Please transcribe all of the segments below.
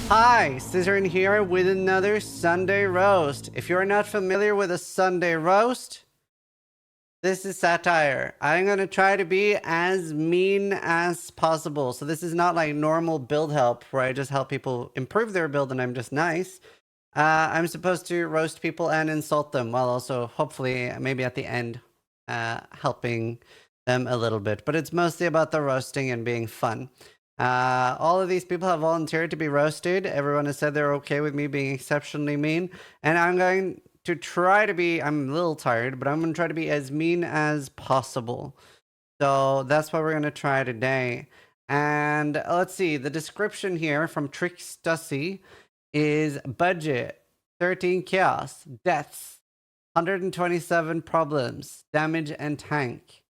Hi, Zizaran here with another Sunday roast. If you're not familiar with a Sunday roast, this is satire. I'm gonna try to be as mean as possible. So this is not like normal build help where I just help people improve their build and I'm just nice. I'm supposed to roast people and insult them while also hopefully maybe at the end helping them a little bit. But it's mostly about the roasting and being fun. All of these people have volunteered to be roasted. Everyone has said they're okay with me being exceptionally mean. And I'm going to try to be, I'm a little tired, but I'm going to try to be as mean as possible. So that's what we're going to try today. And let's see, the description here from Trick Stussy is budget, 13 chaos, deaths, 127 problems, damage and tank.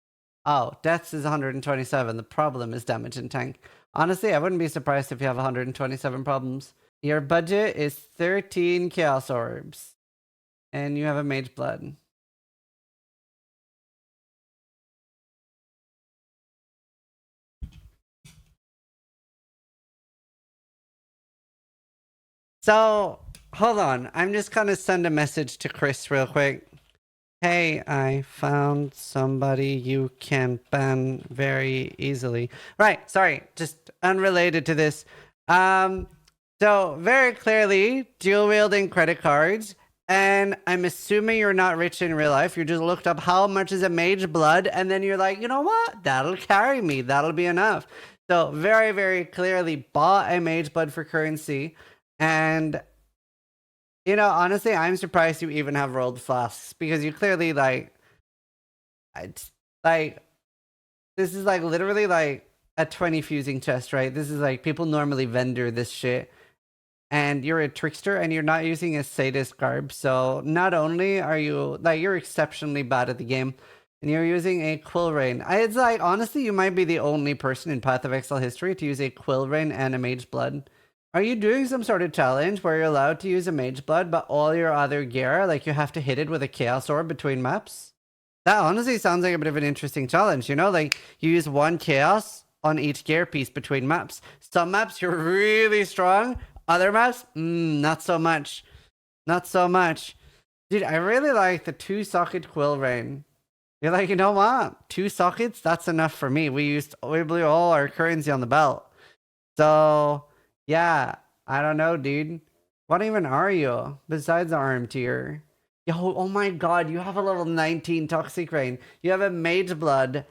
Oh, deaths is 127. The problem is damage and tank. Honestly, I wouldn't be surprised if you have 127 problems. Your budget is 13 chaos orbs. And you have a mage blood. So, hold on. I'm just gonna send a message to Chris real quick. Hey, I found somebody you can ban very easily. Right, sorry, just unrelated to this. So very clearly, dual wielding credit cards, and I'm assuming you're not rich in real life. You just looked up how much is a mage blood, and then you're like, you know what? That'll carry me. That'll be enough. So very, very clearly bought a mage blood for currency, and you know, honestly, I'm surprised you even have rolled flasks because you clearly like this is like literally like a 20 fusing chest, right? This is like people normally vendor this shit. And you're a trickster and you're not using a sadist garb. So not only are you like you're exceptionally bad at the game and you're using a quill rain. It's like honestly you might be the only person in Path of Exile history to use a quill rain and a mage blood. Are you doing some sort of challenge where you're allowed to use a mage blood, but all your other gear, like you have to hit it with a chaos orb between maps? That honestly sounds like a bit of an interesting challenge, you know? Like you use one chaos on each gear piece between maps. Some maps you're really strong, other maps, not so much. Not so much. Dude, I really like the 2-socket quill rain. You're like, you know what? 2 sockets, that's enough for me. We blew all our currency on the belt. So yeah, I don't know, dude. What even are you besides the arm tier? Yo, oh my god, you have a level 19 Toxic Rain. You have a Mage Blood,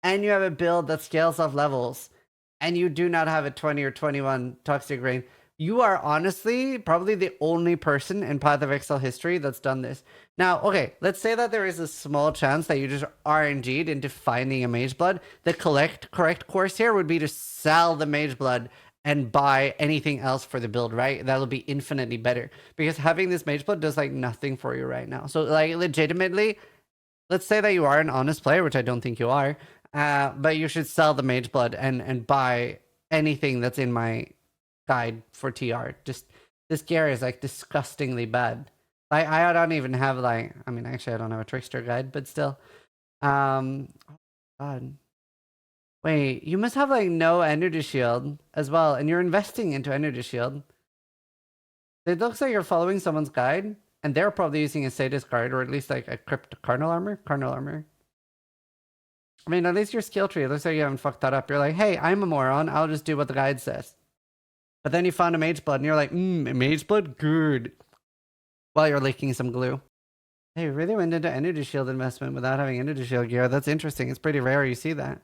and you have a build that scales off levels. And you do not have a 20 or 21 Toxic Rain. You are honestly probably the only person in Path of Exile history that's done this. Now, okay, let's say that there is a small chance that you just RNG'd into finding a Mage Blood. The correct course here would be to sell the Mage Blood and buy anything else for the build, right? That'll be infinitely better because having this mage blood does like nothing for you right now. So like legitimately, let's say that you are an honest player, which I don't think you are, but you should sell the mage blood and buy anything that's in my guide for TR. Just this gear is like disgustingly bad. Like I don't even have like, I mean, actually I don't have a trickster guide, but still, oh God. Wait, you must have like no energy shield as well, and you're investing into energy shield. It looks like you're following someone's guide, and they're probably using a sadist guard, or at least like a crypt carnal armor. Carnal armor. I mean, at least your skill tree. It looks like you haven't fucked that up. You're like, hey, I'm a moron. I'll just do what the guide says. But then you found a mage blood, and you're like, mage blood, good. While you're licking some glue. Hey, you really went into energy shield investment without having energy shield gear. That's interesting. It's pretty rare you see that.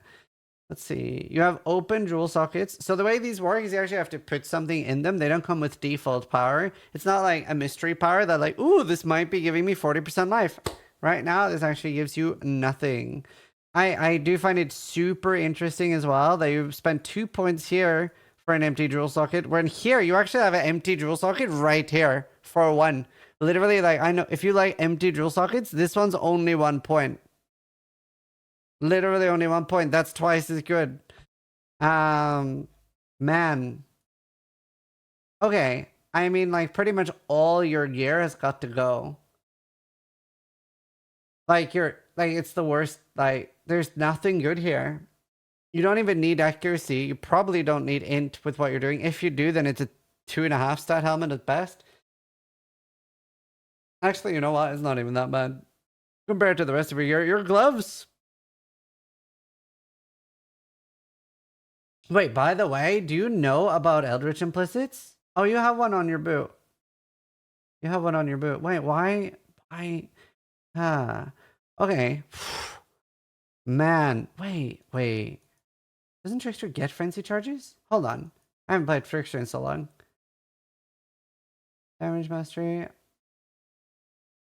Let's see. You have open jewel sockets. So the way these work is you actually have to put something in them. They don't come with default power. It's not like a mystery power that like, ooh, this might be giving me 40% life. Right now, this actually gives you nothing. I do find it super interesting as well that you spend 2 points here for an empty jewel socket. When here, you actually have an empty jewel socket right here for 1. Literally, like, I know if you like empty jewel sockets, this one's only 1 point. Literally only 1 point. That's twice as good. Man. Okay. I mean, like, pretty much all your gear has got to go. Like, it's the worst. Like, there's nothing good here. You don't even need accuracy. You probably don't need int with what you're doing. If you do, then it's a 2.5 stat helmet at best. Actually, you know what? It's not even that bad compared to the rest of your gear. Your gloves. Wait, by the way, do you know about Eldritch Implicits? Oh, you have one on your boot. You have one on your boot. Wait, why? Why? Ah. Okay. Man, wait. Doesn't Trickster get frenzy charges? Hold on. I haven't played Trickster in so long. Damage mastery.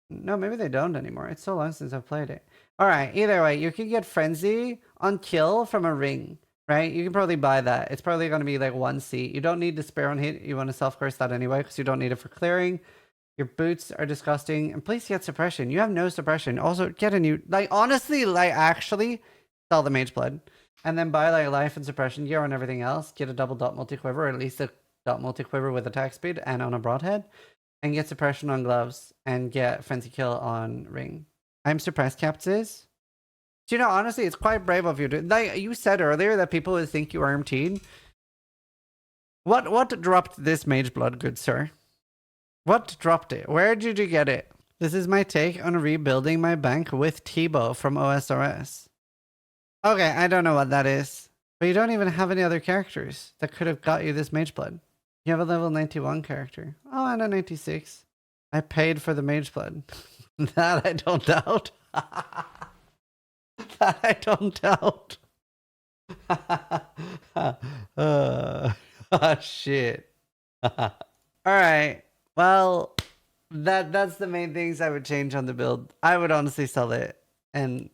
No, maybe they don't anymore. It's so long since I've played it. Alright, either way, you can get frenzy on kill from a ring. Right? You can probably buy that. It's probably going to be like 1 seat. You don't need despair on hit. You want to self-curse that anyway because you don't need it for clearing. Your boots are disgusting. And please get suppression. You have no suppression. Also, get a new... Like, honestly, like, actually, sell the Mage Blood. And then buy, like, life and suppression gear on everything else. Get a double dot multi-quiver, or at least a dot multi-quiver with attack speed and on a broadhead. And get suppression on gloves. And get frenzy kill on ring. I'm suppressed, Capsiz. Do you know, honestly, it's quite brave of you to... Like, you said earlier that people would think you are MT'd. What dropped this Mage Blood, good sir? What dropped it? Where did you get it? This is my take on rebuilding my bank with Tebow from OSRS. Okay, I don't know what that is. But you don't even have any other characters that could have got you this Mage Blood. You have a level 91 character. Oh, and a 96. I paid for the Mage Blood. That I don't doubt. That I don't doubt. Oh, shit. Alright. Well, that's the main things I would change on the build. I would honestly sell it. And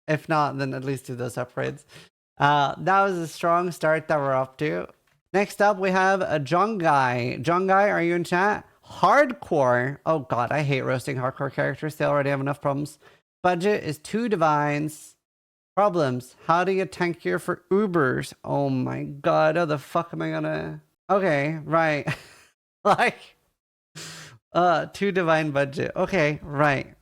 if not, then at least do those upgrades. That was a strong start that we're up to. Next up, we have a John Guy. John Guy, are you in chat? Hardcore. Oh god, I hate roasting hardcore characters. They already have enough problems. Budget is 2 divines. Problems. How do you tank gear for Ubers? Oh my god, how the fuck am I gonna... Okay, right. Like... 2 divine budget. Okay, right.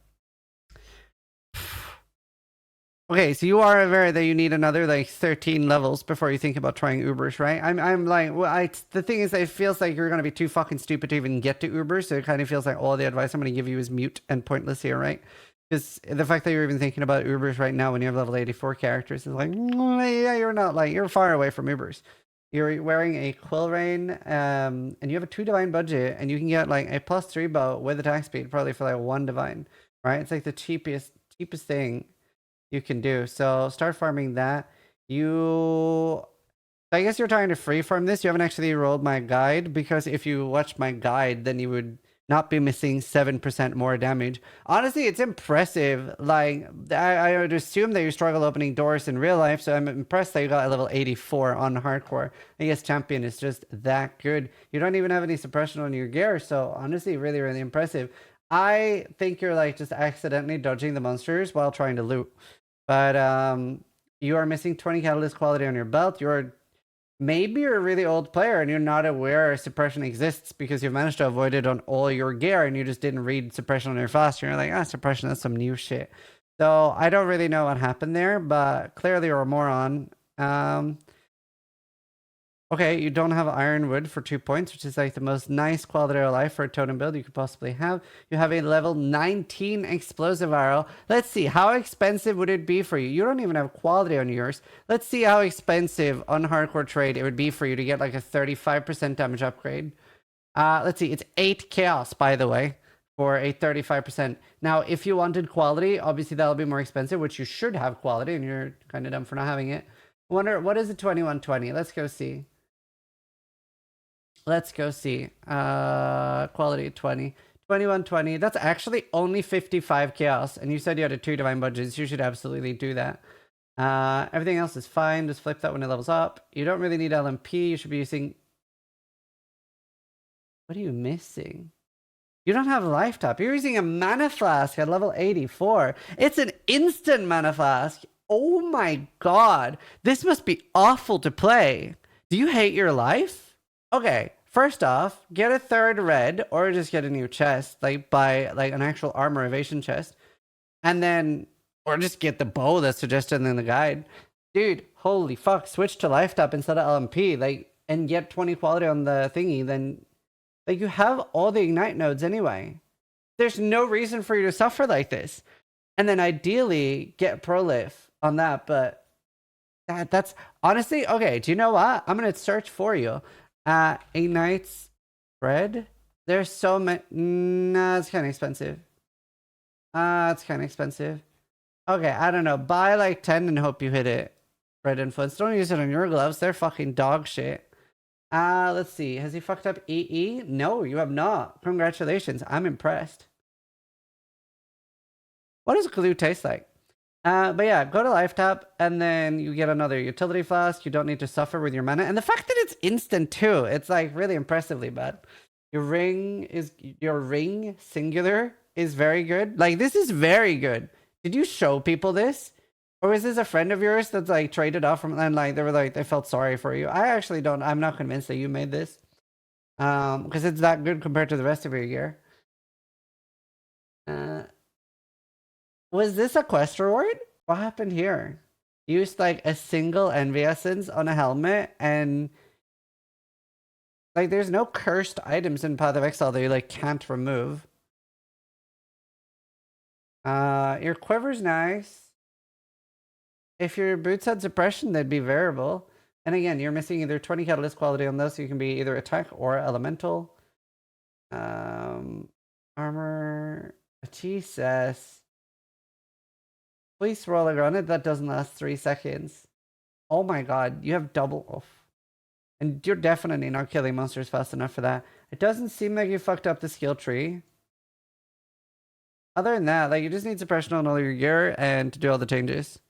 Okay, so you are aware that you need another like 13 levels before you think about trying Ubers, right? I'm like, well, the thing is that it feels like you're gonna be too fucking stupid to even get to Ubers, so it kind of feels like all the advice I'm gonna give you is mute and pointless here, right? Because the fact that you're even thinking about Ubers right now when you have level 84 characters is like, yeah, you're not like, you're far away from Ubers. You're wearing a Quill Rain, and you have a 2 divine budget, and you can get like a +3 bow with attack speed, probably for like 1 divine, right? It's like the cheapest thing you can do. So start farming that. I guess you're trying to free farm this. You haven't actually rolled my guide, because if you watch my guide, then you would not be missing 7% more damage. Honestly, it's impressive. Like, I would assume that you struggle opening doors in real life, so I'm impressed that you got a level 84 on hardcore. I guess champion is just that good. You don't even have any suppression on your gear, so honestly, really, really impressive. I think you're like just accidentally dodging the monsters while trying to loot. But you are missing 20 catalyst quality on your belt. Maybe you're a really old player and you're not aware suppression exists because you've managed to avoid it on all your gear and you just didn't read suppression on your flask. You're like, suppression, that's some new shit. So I don't really know what happened there, but clearly you're a moron. Okay, you don't have ironwood for 2 points, which is like the most nice quality of life for a totem build you could possibly have. You have a level 19 explosive arrow. Let's see, how expensive would it be for you? You don't even have quality on yours. Let's see how expensive on hardcore trade it would be for you to get like a 35% damage upgrade. Let's see, it's 8 chaos, by the way, for a 35%. Now, if you wanted quality, obviously that'll be more expensive, which you should have quality, and you're kind of dumb for not having it. Wonder, what is a 2120? Let's go see. Let's go see. Quality 20. 2120. That's actually only 55 chaos. And you said you had a 2 divine budgets. You should absolutely do that. Everything else is fine. Just flip that when it levels up. You don't really need LMP. You should be using... What are you missing? You don't have life tap. You're using a mana flask at level 84. It's an instant mana flask. Oh my god. This must be awful to play. Do you hate your life? Okay, first off, get a 3rd red, or just get a new chest, like buy like an actual armor evasion chest, and then, or just get the bow that's suggested in the guide. Dude, holy fuck, switch to life tap instead of LMP, like, and get 20 quality on the thingy, then Like, you have all the ignite nodes anyway. There's no reason for you to suffer like this. And then ideally get prolif on that, but that's honestly okay. Do you know what? I'm gonna search for you. Ignites spread. There's so many. Nah, it's kind of expensive. It's kind of expensive. Okay, I don't know. Buy like 10 and hope you hit it. Red influence. Don't use it on your gloves. They're fucking dog shit. Let's see. Has he fucked up EE? No, you have not. Congratulations. I'm impressed. What does glue taste like? But yeah, go to life tap and then you get another utility flask. You don't need to suffer with your mana. And the fact that it's instant too, it's like really impressively bad. Your ring singular is very good. Like, this is very good. Did you show people this? Or is this a friend of yours that's like traded off from, and like they were like they felt sorry for you? I actually don't. I'm not convinced that you made this. Because it's that good compared to the rest of your gear. Was this a quest reward? What happened here? Used like a single envy essence on a helmet, and like there's no cursed items in Path of Exile that you like can't remove. Your quiver's nice. If your boots had suppression, they'd be variable. And again, you're missing either 20 catalyst quality on those, so you can be either attack or elemental. Armor. Jesus. Please roll a granite. That doesn't last 3 seconds. Oh my god, you have double off. And you're definitely not killing monsters fast enough for that. It doesn't seem like you fucked up the skill tree. Other than that, like, you just need suppression on all your gear and to do all the changes.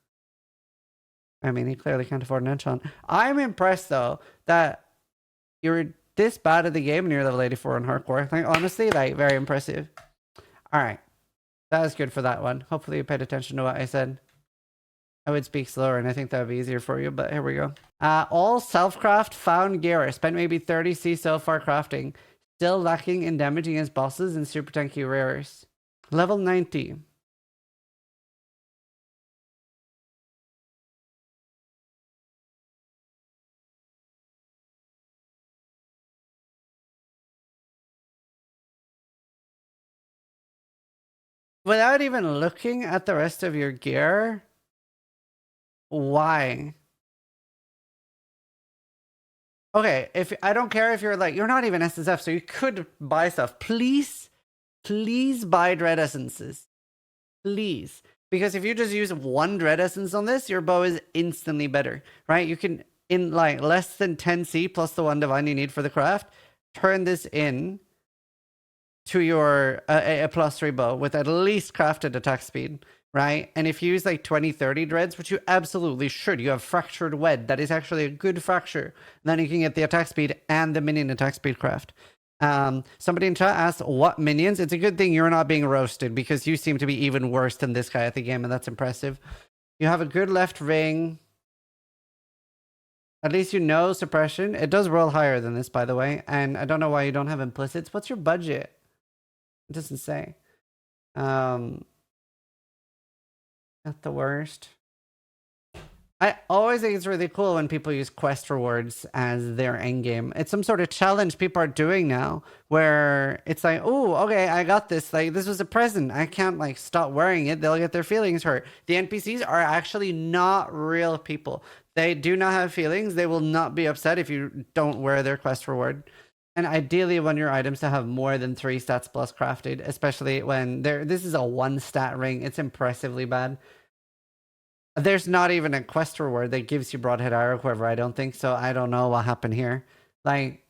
I mean, he clearly can't afford an enchant. I'm impressed, though, that you're this bad at the game and you're level 84 on hardcore. Like, honestly, like, very impressive. Alright. That was good for that one. Hopefully you paid attention to what I said. I would speak slower, and I think that would be easier for you, but here we go. All self-craft found gear. Spent maybe 30 C so far crafting. Still lacking in damage against bosses and super tanky rares. Level 90. Without even looking at the rest of your gear, why? Okay, if I don't care if you're like, you're not even SSF, so you could buy stuff. Please buy dread essences. Please. Because if you just use one dread essence on this, your bow is instantly better, right? You can, in like less than 10 C plus the 1 divine you need for the craft, turn this in to your a +3 bow with at least crafted attack speed, right? And if you use like 20-30 dreads, which you absolutely should, you have fractured wed, that is actually a good fracture, then you can get the attack speed and the minion attack speed craft. Somebody in chat asked what minions. It's a good thing you're not being roasted, because you seem to be even worse than this guy at the game, and that's impressive. You have a good left ring. At least you know suppression. It does roll higher than this, by the way, and I don't know why you don't have implicits. What's your budget? It doesn't say. Not the worst. I always think it's really cool when people use quest rewards as their endgame. It's some sort of challenge people are doing now, where it's like, oh, okay, I got this. Like, this was a present. I can't like stop wearing it. They'll get their feelings hurt. The NPCs are actually not real people. They do not have feelings. They will not be upset if you don't wear their quest reward. And ideally, want your items to have more than 3 stats plus crafted, especially when this is a 1 stat ring. It's impressively bad. There's not even a quest reward that gives you broadhead arrow quiver, I don't think, so I don't know what happened here. Like,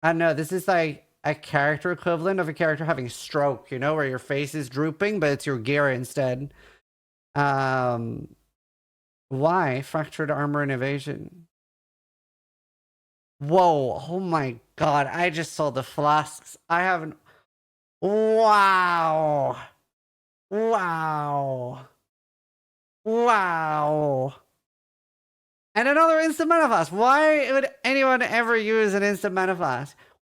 I don't know, this is like a character equivalent of a character having a stroke, you know, where your face is drooping, but it's your gear instead. Why? Fractured armor and evasion. Whoa, oh my god, I just saw the flasks. I haven't... Wow. Wow. Wow. And another instant mana flask. Why would anyone ever use an instant mana flask?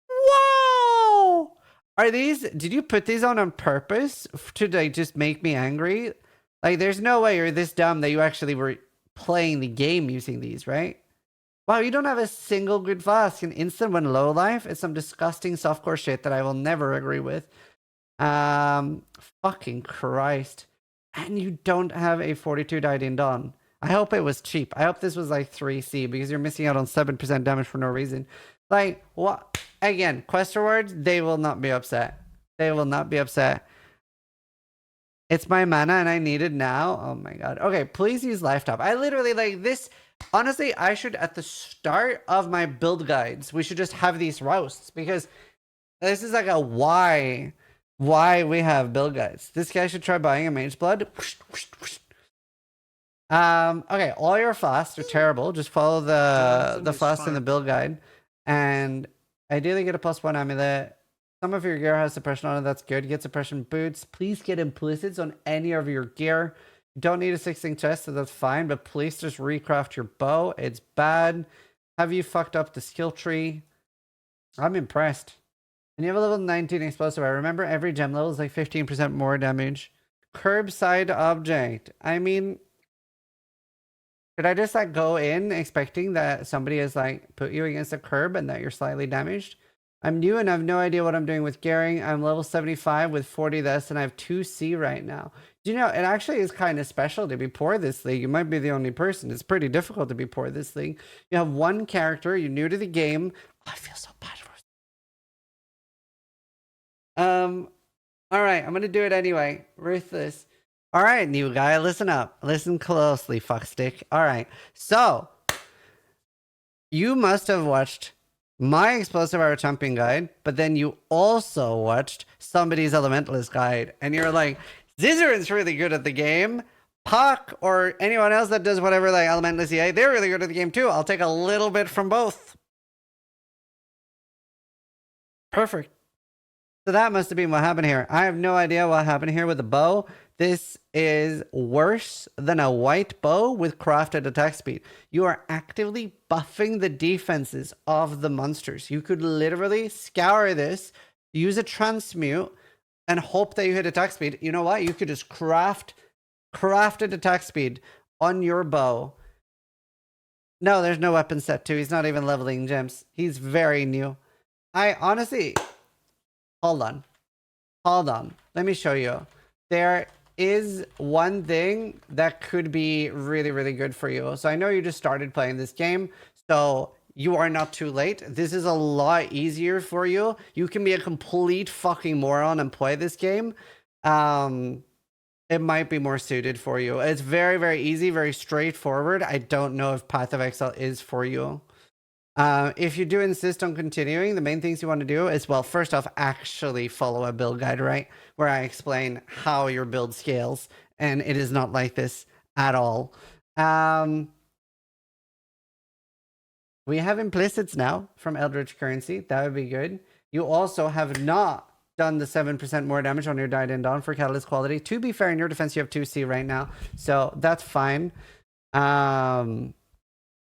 Whoa! Are these... Did you put these on purpose to like just make me angry? Like, there's no way you're this dumb that you actually were playing the game using these, right? Wow, you don't have a single good flask. An instant when low life is some disgusting softcore shit that I will never agree with. Fucking Christ. And you don't have a 42 died in Dawn. I hope it was cheap. I hope this was like 3C because you're missing out on 7% damage for no reason. Like, what? Again, quest rewards, they will not be upset. They will not be upset. It's my mana and I need it now. Oh my god. Okay, please use Lifetop. I literally like this. Honestly, I should, at the start of my build guides, we should just have these roasts because this is like a why we have build guides. This guy should try buying a Mage Blood. Okay, all your flasks are terrible. Just follow the flask in the build guide. And ideally get a +1 amulet. Some of your gear has suppression on it, that's good. Get suppression boots. Please get implicits on any of your gear. You don't need a 6-thing chest, so that's fine, but please just recraft your bow. It's bad. Have you fucked up the skill tree? I'm impressed. And you have a level 19 explosive. I remember every gem level is like 15% more damage. Curbside object. I mean, should I just like go in expecting that somebody has like put you against a curb and that you're slightly damaged? I'm new and I have no idea what I'm doing with gearing. I'm level 75 with 40 this and I have 2C right now. Do you know, it actually is kind of special to be poor this league. You might be the only person. It's pretty difficult to be poor this league. You have one character, you're new to the game. Oh, I feel so bad for all right, I'm gonna do it anyway. Ruthless. All right, new guy, listen up. Listen closely, fuckstick. All right, so you must have watched my explosive arrow champion guide, but then you also watched somebody's elementalist guide, and you're like, Zizaran's really good at the game. Puck or anyone else that does whatever like elementalist EA, they're really good at the game too. I'll take a little bit from both. Perfect. So that must have been what happened here. I have no idea what happened here with the bow. This is worse than a white bow with crafted attack speed. You are actively buffing the defenses of the monsters. You could literally scour this, use a transmute, and hope that you hit attack speed. You know what? You could just crafted attack speed on your bow. No, there's no weapon set too. He's not even leveling gems. He's very new. I honestly... Hold on. Let me show you. There is one thing that could be really, really good for you. So I know you just started playing this game, so you are not too late. This is a lot easier for you. You can be a complete fucking moron and play this game. It might be more suited for you. It's very, very easy, very straightforward. I don't know if Path of Exile is for you. If you do insist on continuing, the main things you want to do is, well, first off, actually follow a build guide, right? Where I explain how your build scales, and it is not like this at all. We have implicits now from Eldritch Currency. That would be good. You also have not done the 7% more damage on your Died in Dawn for Catalyst quality. To be fair, in your defense, you have 2C right now, so that's fine.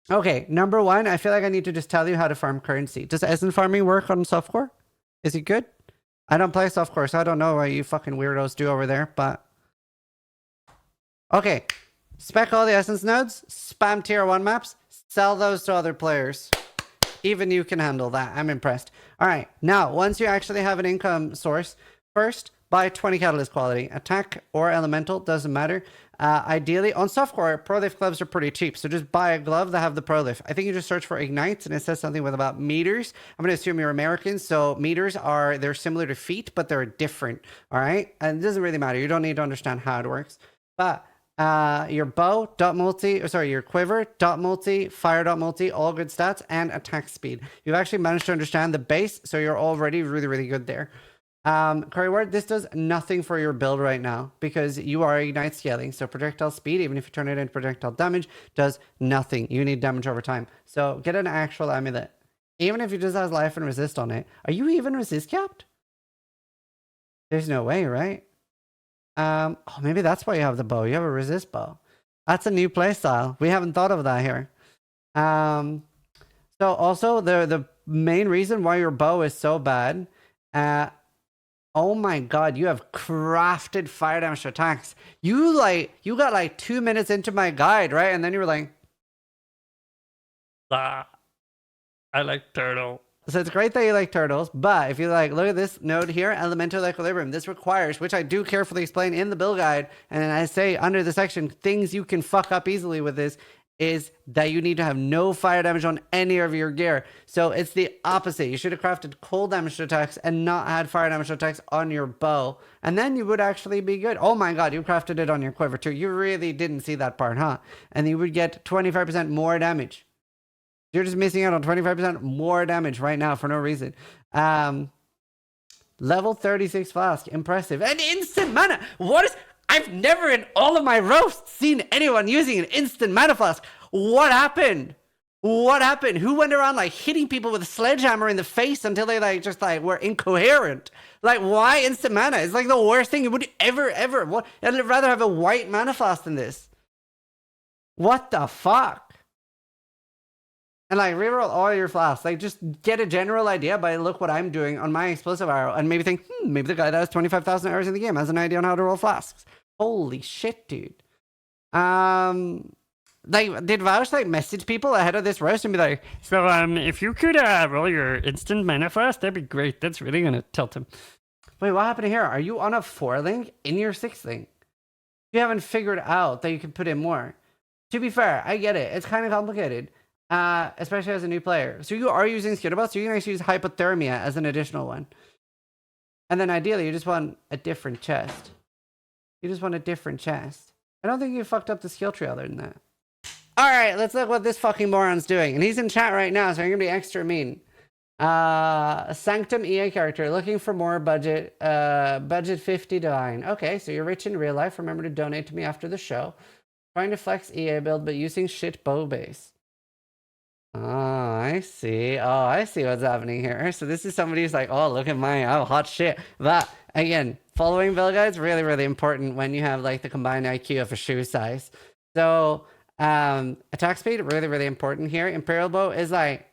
Okay, number one, I feel like I need to just tell you how to farm currency. Does Essen farming work on softcore? Is it good? I don't play softcore, so I don't know what you fucking weirdos do over there, but... Okay, spec all the Essence nodes, spam tier 1 maps, sell those to other players. Even you can handle that. I'm impressed. All right, now, once you actually have an income source, first, buy 20 Catalyst quality. Attack or Elemental, doesn't matter. Ideally, on softcore, Prolift gloves are pretty cheap, so just buy a glove that have the Prolift. I think you just search for Ignites, and it says something with about meters. I'm going to assume you're American, so meters are, they're similar to feet, but they're different, all right? And it doesn't really matter. You don't need to understand how it works. But your bow, your quiver, dot multi, fire dot multi, all good stats, and attack speed. You've actually managed to understand the base, so you're already really, really good there. Curry Ward, this does nothing for your build right now because you are Ignite scaling. So projectile speed, even if you turn it into projectile damage, does nothing. You need damage over time. So get an actual amulet. Even if you just has life and resist on it. Are you even resist capped? There's no way, right? Oh, maybe that's why you have the bow. You have a resist bow. That's a new playstyle. We haven't thought of that here. So also the main reason why your bow is so bad, oh my god, you have crafted fire damage attacks. You got like 2 minutes into my guide, right? And then you were like, I like turtle. So it's great that you like turtles, but if you like, look at this node here, elemental equilibrium. This requires, which I do carefully explain in the build guide, and I say under the section, things you can fuck up easily with this, is that you need to have no fire damage on any of your gear. So it's the opposite. You should have crafted cold damage attacks and not had fire damage attacks on your bow. And then you would actually be good. Oh my god, you crafted it on your quiver too. You really didn't see that part, huh? And you would get 25% more damage. You're just missing out on 25% more damage right now for no reason. Level 36 flask. Impressive. And instant mana. What is... I've never in all of my roasts seen anyone using an instant mana flask. What happened? What happened? Who went around like hitting people with a sledgehammer in the face until they like just like were incoherent? Like, why instant mana? It's like the worst thing you would ever. What? I'd rather have a white mana flask than this. What the fuck? And like reroll all your flasks. Like just get a general idea by look what I'm doing on my explosive arrow and maybe think, maybe the guy that has 25,000 hours in the game has an idea on how to roll flasks. Holy shit, dude. Like did Vouch like message people ahead of this roast and be like, So if you could roll your instant mana flask, that'd be great. That's really gonna tilt him. wait, what happened here? Are you on a 4 link in your 6 link? You haven't figured out that you can put in more. To be fair, I get it. It's kind of complicated. Especially as a new player. So you are using Skitterbot, so you can actually use hypothermia as an additional one. And then ideally, you just want a different chest. You just want a different chest. I don't think you fucked up the skill tree other than that. Alright, let's look what this fucking moron's doing. And he's in chat right now, so I'm gonna be extra mean. Sanctum EA character, looking for more budget. Budget 50 divine. Okay, so you're rich in real life. Remember to donate to me after the show. Trying to flex EA build, but using shit bow base. Oh, I see. Oh, I see what's happening here. So this is somebody who's like, oh, look at my, oh, hot shit. But again, following build guides really, really important when you have like the combined IQ of a shoe size. So attack speed, really, really important here. Imperial bow is like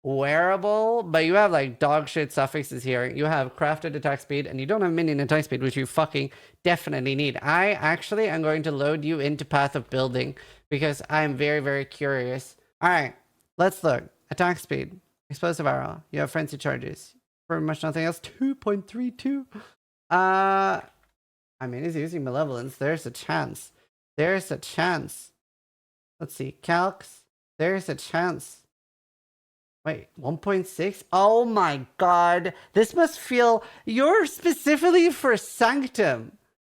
wearable, but you have like dog shit suffixes here. You have crafted attack speed and you don't have minion attack speed, which you fucking definitely need. I actually am going to load you into Path of Building because I'm very, very curious. All right. Let's look. Attack speed. Explosive arrow. You have frenzy charges. Pretty much nothing else. 2.32. I mean, he's using malevolence. There's a chance. There's a chance. Let's see. Calcs. There's a chance. Wait, 1.6? Oh my god. This must feel... You're specifically for Sanctum.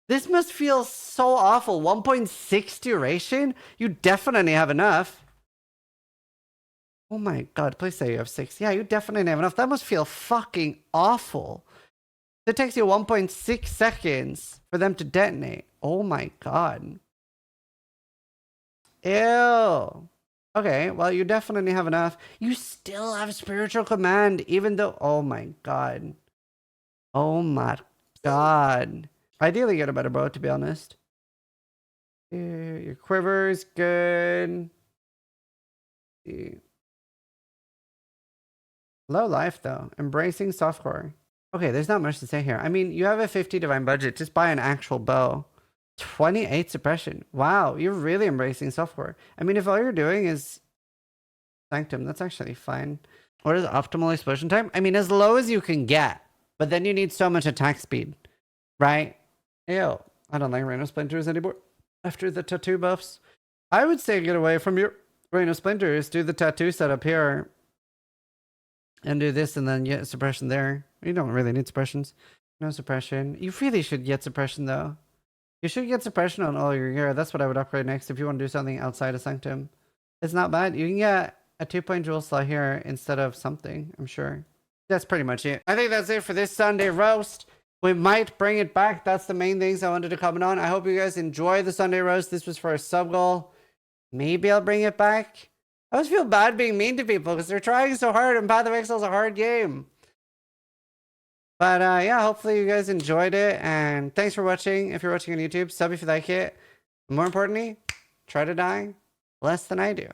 This must feel so awful. 1.6 duration? You definitely have enough. Oh my god, please say you have 6. Yeah, you definitely have enough. That must feel fucking awful. It takes you 1.6 seconds for them to detonate. Oh my god. Ew. Okay, well, you definitely have enough. You still have spiritual command, even though... Oh my god. Oh my god. Ideally, get a better bow, to be honest. Your quiver's good. Low life, though. Embracing softcore. Okay, there's not much to say here. I mean, you have a 50 divine budget. Just buy an actual bow. 28 suppression. Wow, you're really embracing softcore. I mean, if all you're doing is Sanctum, that's actually fine. What is optimal explosion time? I mean, as low as you can get. But then you need so much attack speed. Right? Ew. I don't like Rhino Splinters anymore. After the tattoo buffs. I would say get away from your Rhino Splinters. Do the tattoo setup here. And do this and then get suppression there. You don't really need suppressions. No suppression. You really should get suppression though. You should get suppression on all your gear. That's what I would upgrade next if you want to do something outside of Sanctum. It's not bad. You can get a 2-point jewel slot here instead of something, I'm sure. That's pretty much it. I think that's it for this Sunday roast. We might bring it back. That's the main things I wanted to comment on. I hope you guys enjoy the Sunday roast. This was for a sub goal. Maybe I'll bring it back. I always feel bad being mean to people because they're trying so hard and Path of Exile is a hard game. But yeah, hopefully you guys enjoyed it. And thanks for watching. If you're watching on YouTube, sub if you like it. And more importantly, try to die less than I do.